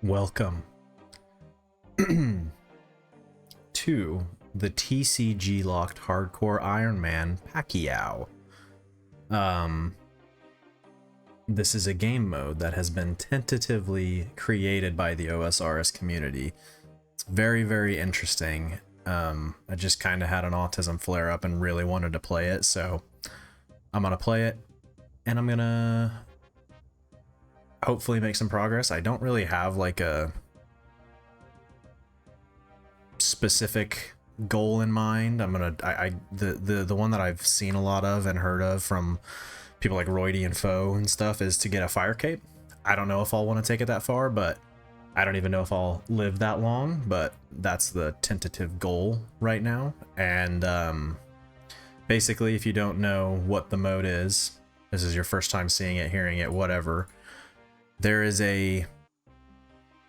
Welcome to the TCG locked hardcore Iron Man Pacquiao. This is a game mode that has been tentatively created by the OSRS community. It's very, very interesting. I just kind of had an autism flare up and really wanted to play it, so I'm gonna play it and I'm gonna hopefully make some progress. I don't really have like a specific goal in mind. The one that I've seen a lot of and heard of from people like Roidie and Faux and stuff is to get a fire cape. I don't know if I'll want to take it that far, but I don't even know if I'll live that long, but that's the tentative goal right now. And basically, if you don't know what the mode is, this is your first time seeing it, hearing it, whatever, there is a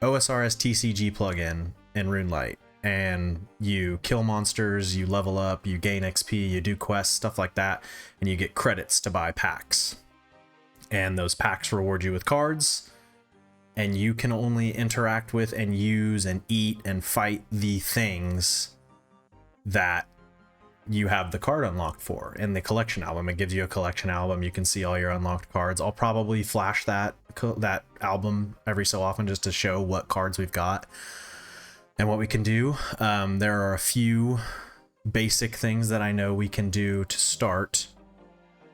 OSRS TCG plugin in RuneLite, and you kill monsters, you level up, you gain XP, you do quests, stuff like that, and you get credits to buy packs. And those packs reward you with cards, and you can only interact with and use and eat and fight the things that you have the card unlocked for. In the collection album, it gives you a collection album. You can see all your unlocked cards. I'll probably flash that album every so often just to show what cards we've got and what we can do. There are a few basic things that I know we can do to start.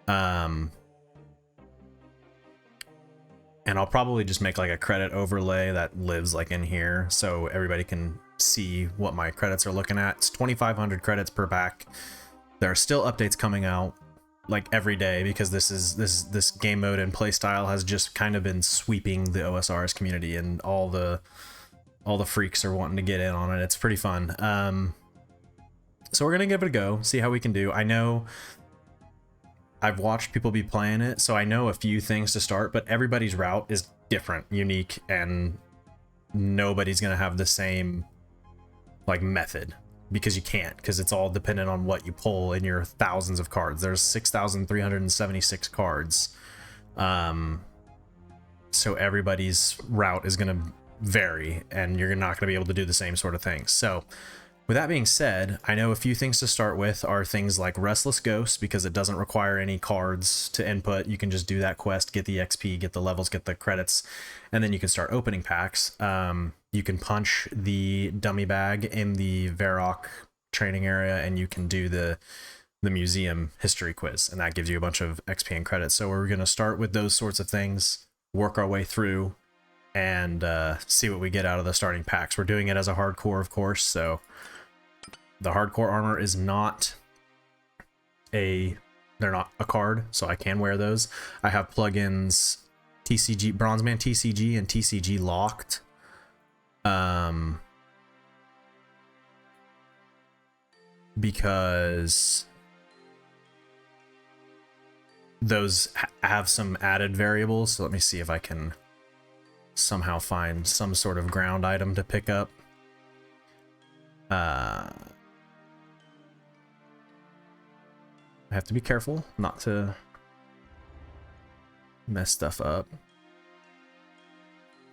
And I'll probably just make like a credit overlay that lives like in here so everybody can see what my credits are looking at. It's 2,500 credits per pack. There are still updates coming out like every day because this game mode and playstyle has just kind of been sweeping the OSRS community, and all the freaks are wanting to get in on it. It's pretty fun. So we're gonna give it a go, see how we can do. I know I've watched people be playing it, so I know a few things to start, but everybody's route is different, unique, and nobody's gonna have the same like method, because you can't, because it's all dependent on what you pull in your thousands of cards. There's 6,376 cards, so everybody's route is gonna vary, and you're not gonna be able to do the same sort of things. So with that being said, I know a few things to start with are things like Restless Ghost, because it doesn't require any cards to input. You can just do that quest, get the XP, get the levels, get the credits, and then you can start opening packs. You can punch the dummy bag in the Varrock training area, and you can do the museum history quiz, and that gives you a bunch of XP and credits. So we're going to start with those sorts of things, work our way through, and see what we get out of the starting packs. We're doing it as a hardcore, of course, so the hardcore armor is not they're not a card, so I can wear those. I have plugins TCG, Bronzeman TCG and TCG locked. Because those have some added variables. So let me see if I can somehow find some sort of ground item to pick up. I have to be careful not to mess stuff up.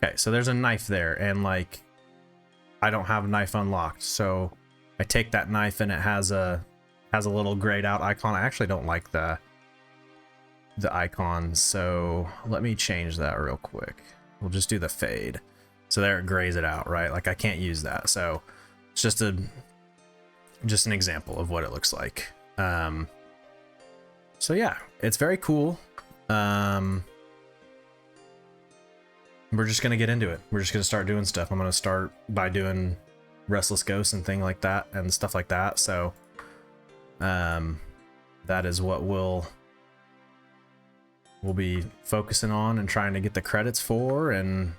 Okay, so there's a knife there, and like I don't have a knife unlocked, so I take that knife and it has a little grayed out icon. I actually don't like the icon, so let me change that real quick. We'll just do the fade. So there it grays it out, right? Like I can't use that. So it's just an example of what it looks like. So yeah, it's very cool. We're just gonna get into it. We're just gonna start doing stuff. I'm gonna start by doing Restless Ghosts and thing like that and stuff like that. So that is what we'll be focusing on and trying to get the credits for, and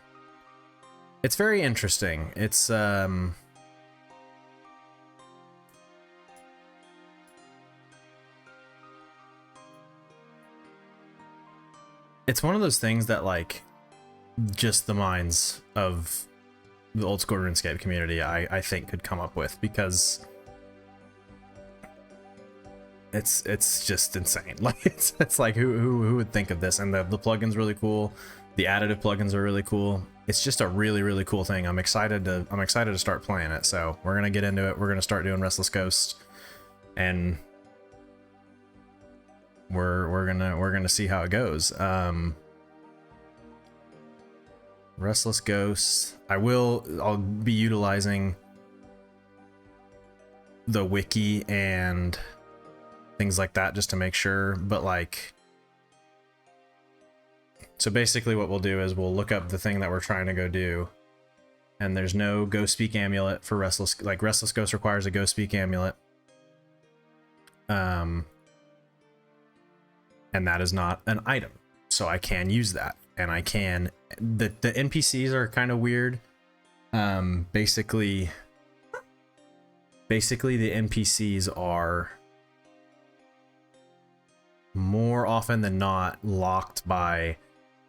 it's very interesting. It's it's one of those things that like just the minds of the old school RuneScape community I think could come up with, because it's just insane. Like it's like who would think of this? And the plugin's really cool. The additive plugins are really cool. it's just a really cool thing. I'm excited to start playing it. So we're gonna get into it. We're gonna start doing Restless Ghost, and we're gonna see how it goes. Restless Ghost. I'll be utilizing the wiki and things like that just to make sure, but like, so basically what we'll do is we'll look up the thing that we're trying to go do, and there's no Ghost Speak amulet for Restless, like Restless Ghost requires a Ghost Speak amulet. And that is not an item, so I can use that, and I can, the NPCs are kind of weird. Basically the NPCs are more often than not locked by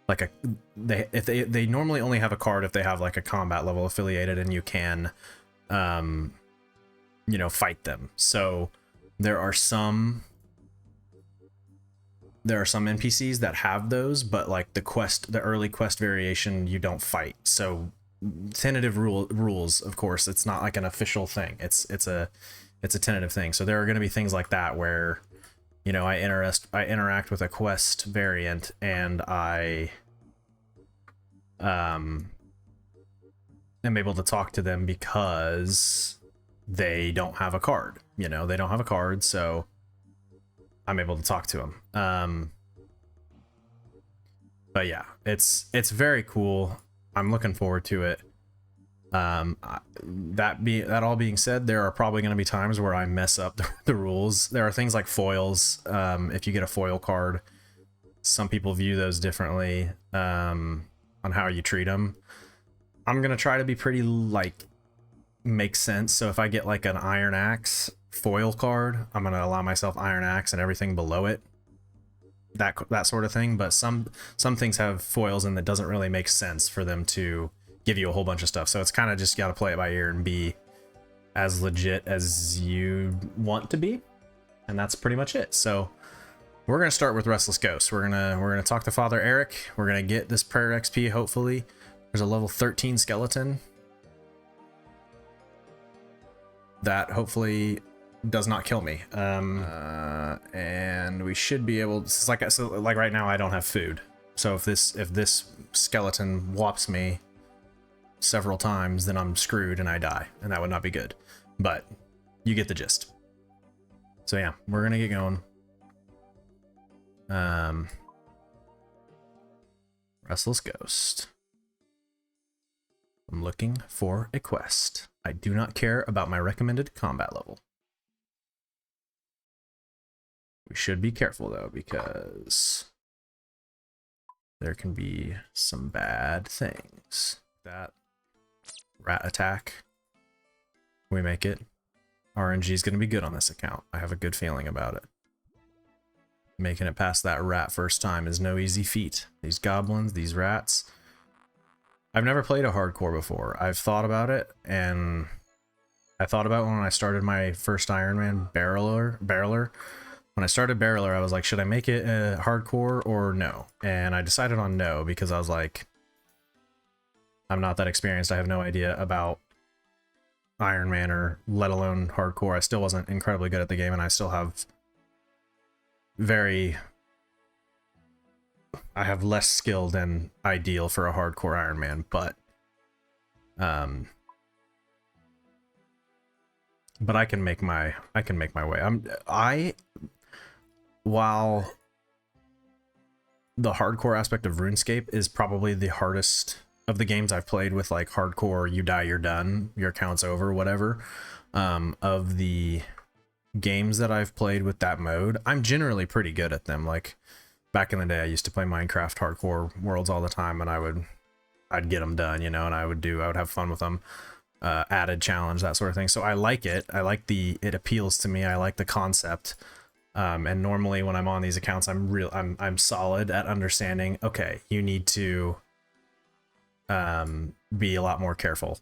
like they normally only have a card if they have like a combat level affiliated, and you can you know, fight them. So there are some NPCs that have those, but like the early quest variation, you don't fight. So tentative rules, of course, it's not like an official thing. It's a tentative thing. So there are going to be things like that where, you know, I interact with a quest variant, and I am able to talk to them because they don't have a card. You know, they don't have a card, so I'm able to talk to them. But yeah, it's very cool. I'm looking forward to it. That all being said, there are probably going to be times where I mess up the rules. There are things like foils. If you get a foil card, some people view those differently on how you treat them. I'm going to try to be pretty, like, make sense. So if I get like an Iron Axe foil card, I'm going to allow myself Iron Axe and everything below it. That sort of thing. But some things have foils, and that doesn't really make sense for them to give you a whole bunch of stuff. So it's kind of just got to play it by ear and be as legit as you want to be. And that's pretty much it. So we're going to start with Restless Ghost. We're going to talk to Father Eric. We're going to get this prayer XP, hopefully. There's a level 13 skeleton that hopefully does not kill me. And we should be able to, like right now I don't have food. So if this skeleton whops me several times, then I'm screwed and I die, and that would not be good. But you get the gist. So yeah, we're gonna get going. Restless Ghost. I'm looking for a quest. I do not care about my recommended combat level. We should be careful though, because there can be some bad things. That rat attack, we make it. RNG is going to be good on this account. I have a good feeling about it. Making it past that rat first time is no easy feat. These goblins, these rats. I've never played a hardcore before. I've thought about it, and I thought about when I started my first Iron Man barreler. When I started barreler, I was like, should I make it a hardcore or no? And I decided on no, because I was like, I'm not that experienced. I have no idea about Iron Man, or let alone hardcore. I still wasn't incredibly good at the game, and I still have I have less skill than ideal for a hardcore Iron Man, but I can make my way. While the hardcore aspect of RuneScape is probably the hardest of the games I've played with, like hardcore, you die, you're done, your account's over, whatever. Of the games that I've played with that mode, I'm generally pretty good at them. Like back in the day, I used to play Minecraft hardcore worlds all the time, and I'd get them done, you know, and I would have fun with them. Added challenge, that sort of thing. So I like it. It appeals to me. I like the concept. And normally when I'm on these accounts, I'm solid at understanding, okay, you need to be a lot more careful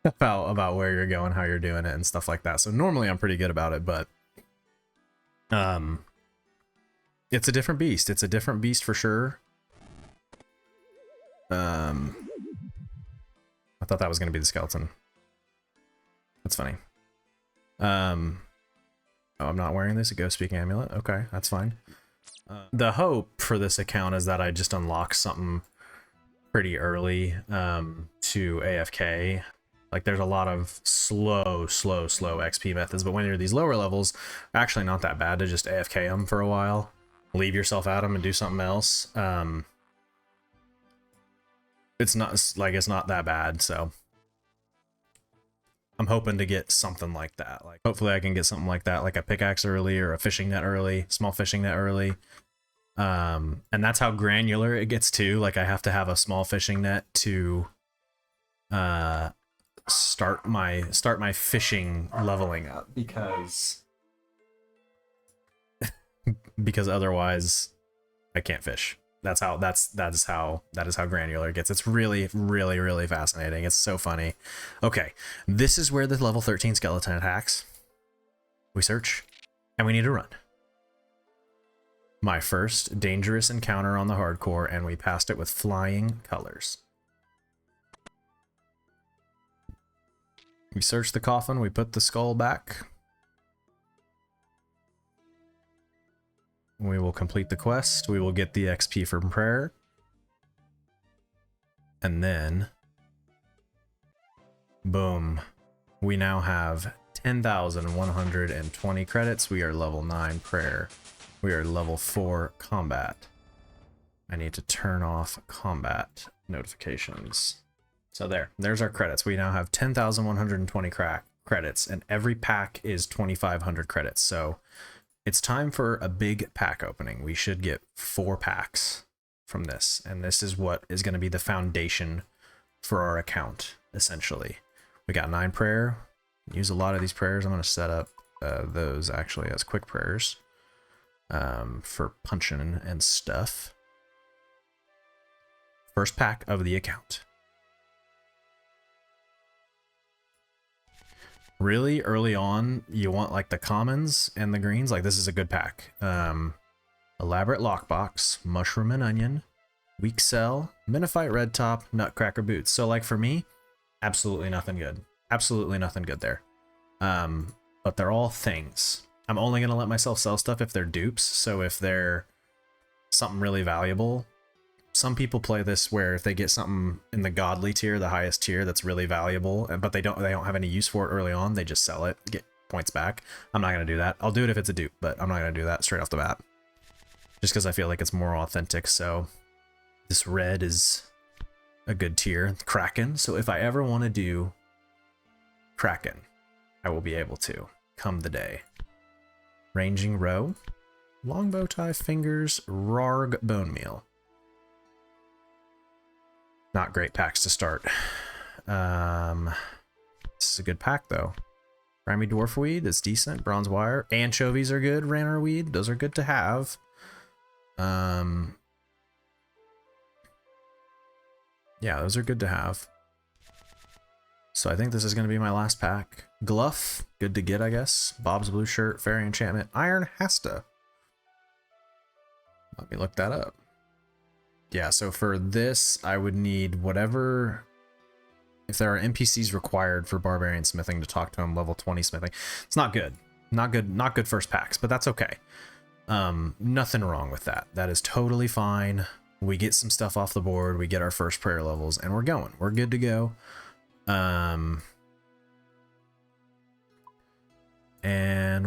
about where you're going, how you're doing it, and stuff like that. So normally I'm pretty good about it, but it's a different beast. It's a different beast for sure. I thought that was going to be the skeleton. That's funny. Oh, I'm not wearing this, a ghost speaking amulet. Okay, that's fine. The hope for this account is that I just unlock something pretty early to AFK. Like, there's a lot of slow XP methods, but when you're these lower levels, actually not that bad to just AFK them for a while. Leave yourself at them and do something else. It's not that bad, so I'm hoping to get something like that. Like, hopefully I can get something like that, like a pickaxe early or a fishing net early, small fishing net early. And that's how granular it gets too. Like, I have to have a small fishing net to start my fishing leveling up, because otherwise I can't fish. That is how granular it gets. It's really fascinating. It's so funny. Okay, this is where the level 13 skeleton attacks. We search, and we need to run. My first dangerous encounter on the hardcore, and we passed it with flying colors. We search the coffin, we put the skull back. We will complete the quest, we will get the XP from prayer. And then, boom, we now have 10,120 credits. We are level 9 prayer. We are level 4 combat. I need to turn off combat notifications. So there's our credits. We now have 10,120 credits, and every pack is 2,500 credits. So it's time for a big pack opening. We should get 4 packs from this, and this is what is going to be the foundation for our account, essentially. We got 9 prayer. Use a lot of these prayers. I'm going to set up those actually as quick prayers for punching and stuff. First pack of the account. Really early on, you want like the commons and the greens. Like, this is a good pack. Elaborate lockbox, mushroom and onion, weak cell, minophyte red top, nutcracker boots. So like for me, absolutely nothing good. Absolutely nothing good there. But they're all things. I'm only gonna let myself sell stuff if they're dupes. So if they're something really valuable. Some people play this where if they get something in the godly tier, the highest tier, that's really valuable, but they don't have any use for it early on, they just sell it, get points back. I'm not going to do that. I'll do it if it's a dupe, but I'm not going to do that straight off the bat. Just because I feel like it's more authentic. So this red is a good tier. Kraken. So if I ever want to do Kraken, I will be able to, come the day. Ranging row. Longbow tie fingers. Rarg bone meal. Not great packs to start. This is a good pack though. Grimy dwarf weed is decent. Bronze wire. Anchovies are good. Ranner weed. Those are good to have. Yeah, those are good to have. So I think this is going to be my last pack. Gluff. Good to get, I guess. Bob's blue shirt. Fairy enchantment. Iron Hasta. Let me look that up. Yeah, so for this, I would need whatever, if there are NPCs required for Barbarian Smithing to talk to him, level 20 Smithing. It's not good. Not good first packs, but that's okay. Nothing wrong with that. That is totally fine. We get some stuff off the board, we get our first prayer levels, and we're going. We're good to go. And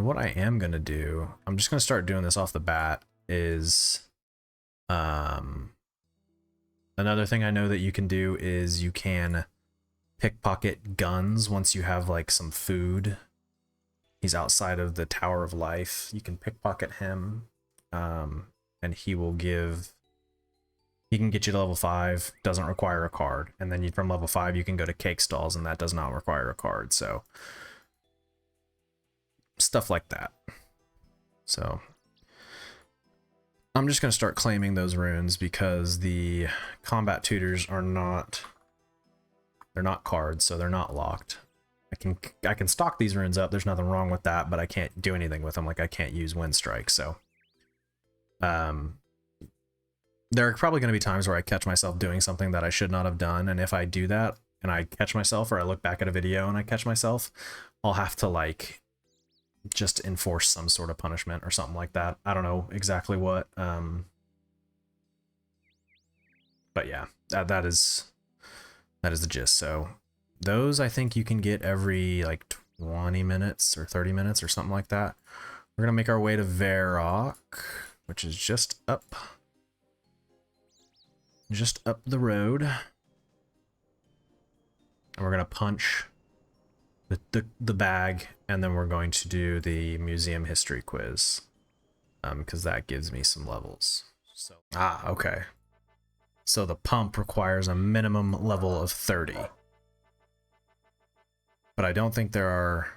what I am going to do, I'm just going to start doing this off the bat, is... Another thing I know that you can do is you can pickpocket guns once you have like some food. He's outside of the Tower of Life. You can pickpocket him, and he can get you to level 5, doesn't require a card. And then from level 5 you can go to cake stalls, and that does not require a card. So stuff like that. So I'm just going to start claiming those runes because the combat tutors are not, they're not cards, so they're not locked. I can stock these runes up, there's nothing wrong with that, but I can't do anything with them. Like, I can't use Wind Strike, so there are probably going to be times where I catch myself doing something that I should not have done, and if I do that, and I catch myself, or I look back at a video and I catch myself, I'll have to like just enforce some sort of punishment or something like that. I don't know exactly what. But yeah, that is the gist. So those I think you can get every like 20 minutes or 30 minutes or something like that. We're gonna make our way to Varrock, which is just up the road. And we're gonna punch the bag, and then we're going to do the museum history quiz, because that gives me some levels. So okay. So the pump requires a minimum level of 30. But I don't think there are...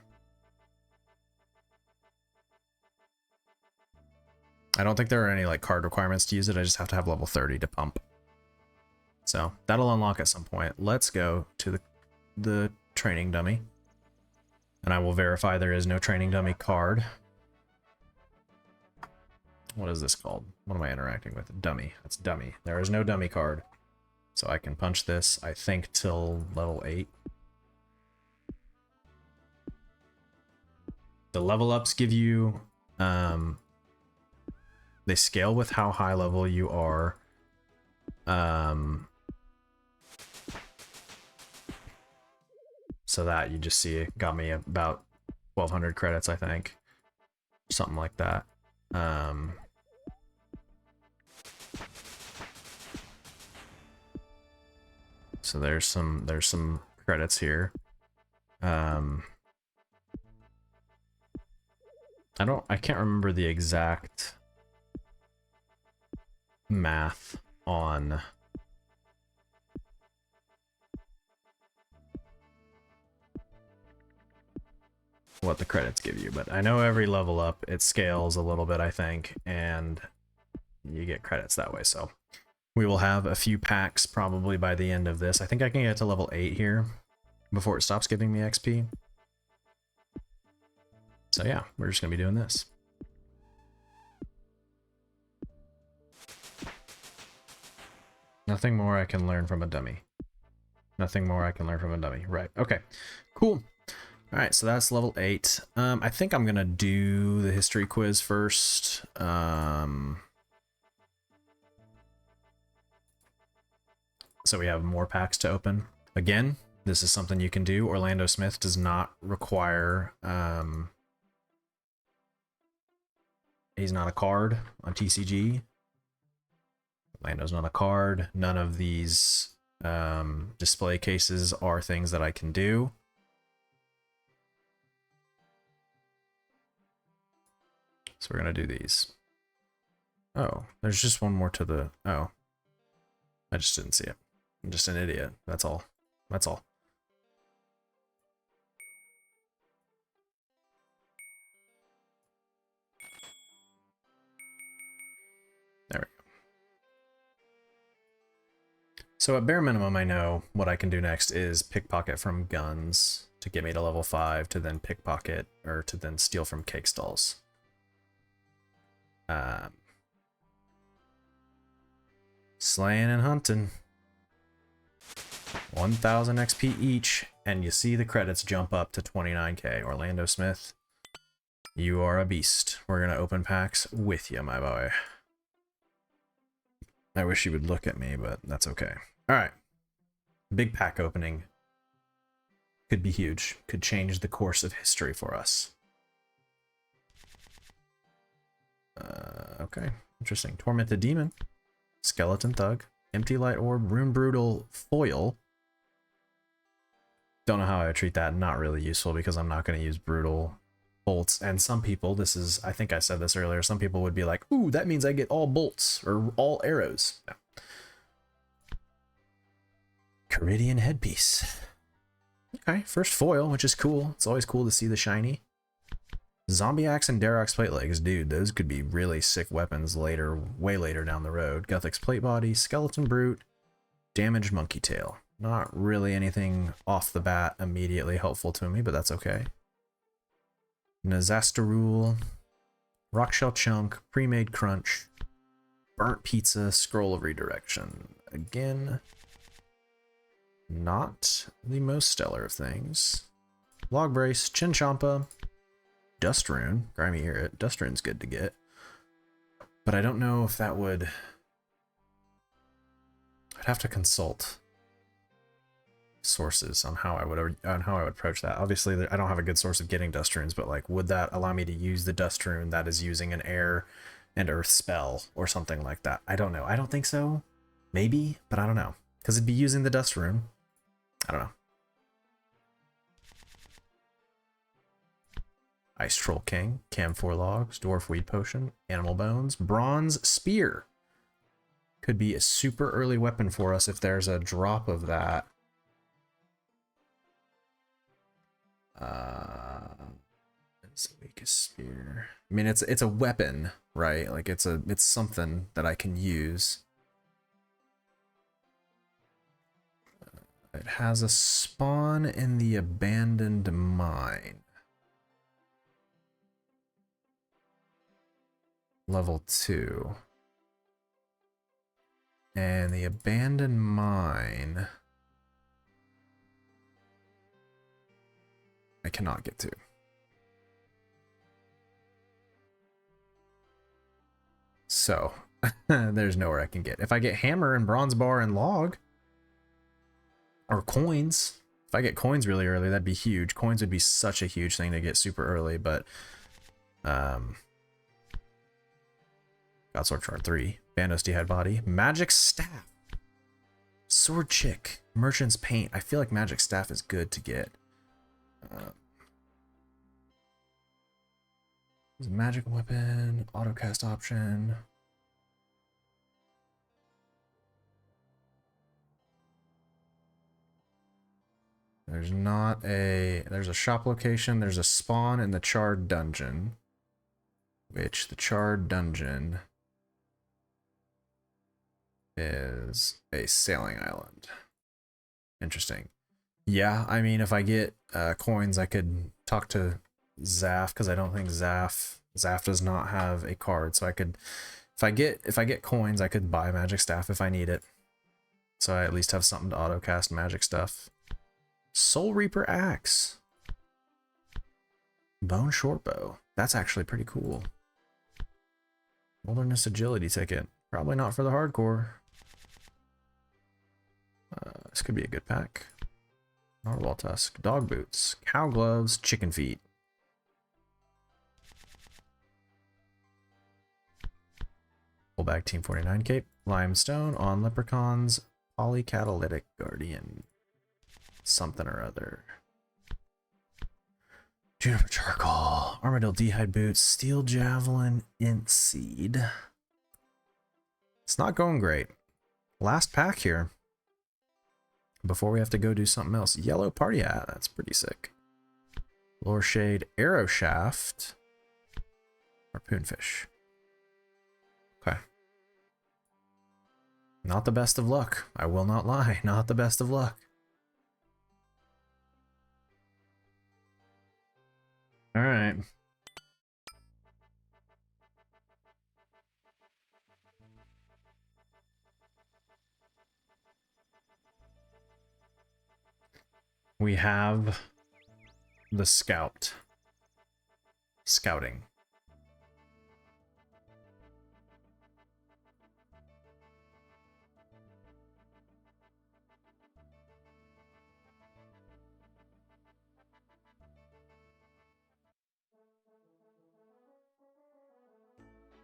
I don't think there are any like card requirements to use it. I just have to have level 30 to pump. So that'll unlock at some point. Let's go to the training dummy. And I will verify there is no training dummy card. What is this called? What am I interacting with? Dummy. That's dummy. There is no dummy card. So I can punch this, I think, till level 8. The level ups give you... they scale with how high level you are. So that, you just see it got me about 1,200 credits, I think. Something like that. So there's some credits here. I can't remember the exact math on what the credits give you, but I know every level up it scales a little bit, I think, and you get credits that way. So we will have a few packs probably by the end of this. I think I can get to level 8 here before it stops giving me XP. So yeah, we're just gonna be doing this. Nothing more I can learn from a dummy. Nothing more I can learn from a dummy. Right, okay, cool. All right, so that's level 8. I think I'm gonna do the history quiz first. So we have more packs to open. Again, this is something you can do. Orlando Smith does not require... he's not a card on TCG. Orlando's not a card. None of these display cases are things that I can do. So we're gonna do these. Oh, there's just one more to the... Oh. I just didn't see it. I'm just an idiot. That's all. That's all. There we go. So at bare minimum, I know what I can do next is pickpocket from guns to get me to level 5, to then pickpocket, or to then steal from cake stalls. Slaying and hunting. 1,000 XP each, and you see the credits jump up to 29k. Orlando Smith, you are a beast. We're gonna open packs with you, my boy. I wish you would look at me, but that's okay. Alright. Big pack opening. Could be huge. Could change the course of history for us. Okay. Interesting. Tormented Demon. Skeleton Thug. Empty Light Orb. Rune Brutal Foil. Don't know how I would treat that. Not really useful because I'm not going to use Brutal bolts. And some people, this is, I think I said this earlier, some people would be like, ooh, that means I get all bolts or all arrows. No. Caridian Headpiece. Okay, first foil, which is cool. It's always cool to see the shiny. Zombie Axe and Darrock's Plate Legs. Dude, those could be really sick weapons later, way later down the road. Guthix Plate Body, Skeleton Brute, Damaged Monkey Tail. Not really anything off the bat immediately helpful to me, but that's okay. Nazastarul, Rockshell Chunk, Pre-Made Crunch, Burnt Pizza, Scroll of Redirection. Again, Not the most stellar of things. Log Brace, Chinchampa, Dust Rune. Grimy Irrit. Dust Rune's good to get. But I don't know if that would... I'd have to consult sources on how I would approach that. Obviously, I don't have a good source of getting Dust Runes, but like, would that allow me to use the Dust Rune that is using an air and earth spell or something like that? I don't know. I don't think so. Maybe, but I don't know. Because it'd be using the Dust Rune. I don't know. Ice Troll King, Camphor Logs, Dwarf Weed Potion, Animal Bones, Bronze Spear. Could be a super early weapon for us if there's a drop of that. It's the weakest spear. I mean, it's a weapon, right? Like it's something that I can use. It has a spawn in the abandoned mine. Level 2. And the abandoned mine I cannot get to. So there's nowhere I can get. If I get hammer and bronze bar and log, or coins, if I get coins really early, that'd be huge. Coins would be such a huge thing to get super early, but Godsword Shard 3, Bandos Dehyde Body, Magic Staff, Sword Chick, Merchant's Paint. I feel like Magic Staff is good to get. Magic Weapon, Autocast option. There's a shop location, there's a spawn in the Charred Dungeon, which the Charred Dungeon is a sailing island. Interesting. Yeah, I mean, if I get coins, I could talk to Zaf, because I don't think Zaf does not have a card, so I could, if I get coins, I could buy Magic Staff if I need it. So I at least have something to autocast magic stuff. Soul Reaper Axe. Bone Shortbow. That's actually pretty cool. Wilderness Agility ticket. Probably not for the hardcore. This could be a good pack. Narwhal Tusk. Dog Boots. Cow Gloves. Chicken Feet. Full bag Team 49 cape. Limestone on Leprechauns. Polycatalytic Guardian. Something or other. Juniper Charcoal, Armadillo Dehyde Boots, Steel Javelin, Int Seed. It's not going great. Last pack here. Before we have to go do something else. Yellow Party Hat, that's pretty sick. Lore Shade, Arrow Shaft, Harpoonfish. Okay. Not the best of luck. I will not lie. Not the best of luck. All right. We have the Scout. Scouting.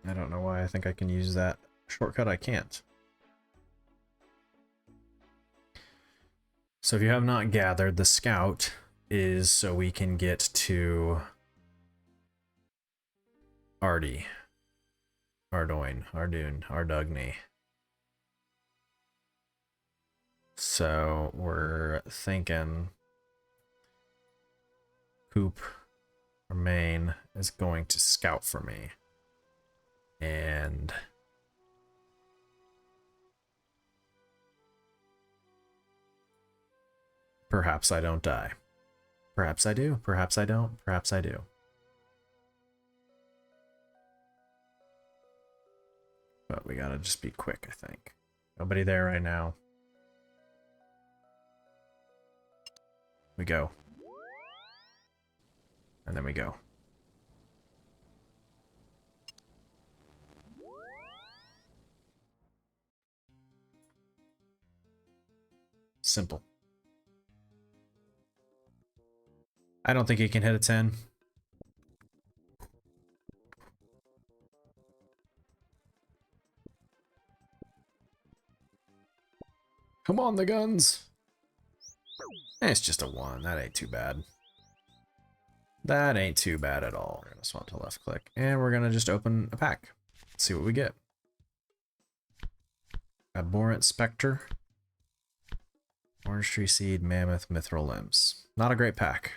I don't know why I think I can use that shortcut. I can't. So if you have not gathered, the Scout is so we can get to Ardoin, Ardugny. So we're thinking Coop, our main, is going to scout for me. And perhaps I don't die. Perhaps I do. Perhaps I don't. Perhaps I do. But we gotta just be quick, I think. Nobody there right now. we go. And then we go. Simple. I don't think he can hit a 10. Come on, the guns. It's just a 1. That ain't too bad. That ain't too bad at all. We're gonna swap to left click, and we're gonna just open a pack. See what we get. Abhorrent Spectre. Orange Tree Seed, Mammoth, Mithril Limbs. Not a great pack.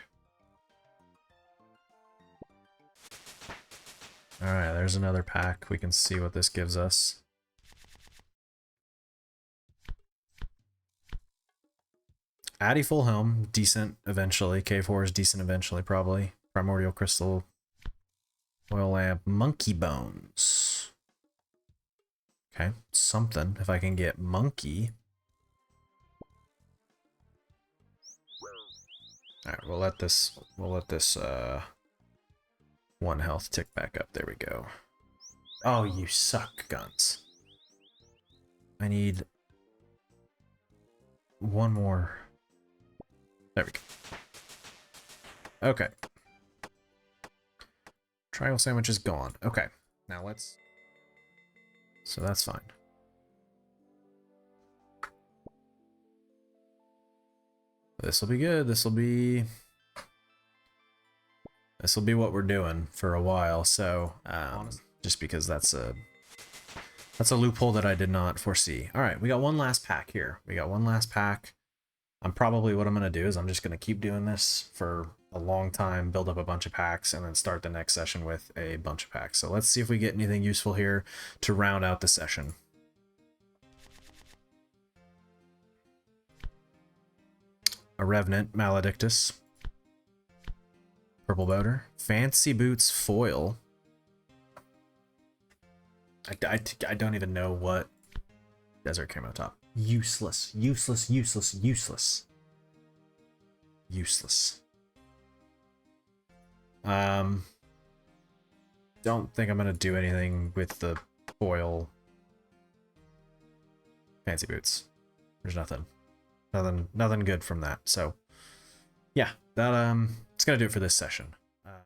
Alright, there's another pack. We can see what this gives us. Addy Full Helm, decent eventually. K4 is decent eventually, probably. Primordial Crystal, Oil Lamp, Monkey Bones. Okay, something. If I can get Monkey. Alright, we'll let this 1 health tick back up. There we go. Oh, you suck, guns. I need 1 more. There we go. Okay. Triangle sandwich is gone. Okay. Now let's... So that's fine. This will be good. This will be what we're doing for a while. So, just because that's a loophole that I did not foresee. All right, we got one last pack here. We got one last pack. What I'm going to do is I'm just going to keep doing this for a long time, build up a bunch of packs, and then start the next session with a bunch of packs. So let's see if we get anything useful here to round out the session. A Revenant, Maledictus. Purple Boater. Fancy Boots Foil. I don't even know what... Desert Camo Top. Useless. Useless, useless, useless. Useless. Don't think I'm gonna do anything with the foil Fancy Boots. There's nothing good from that. So yeah, that it's gonna do it for this session.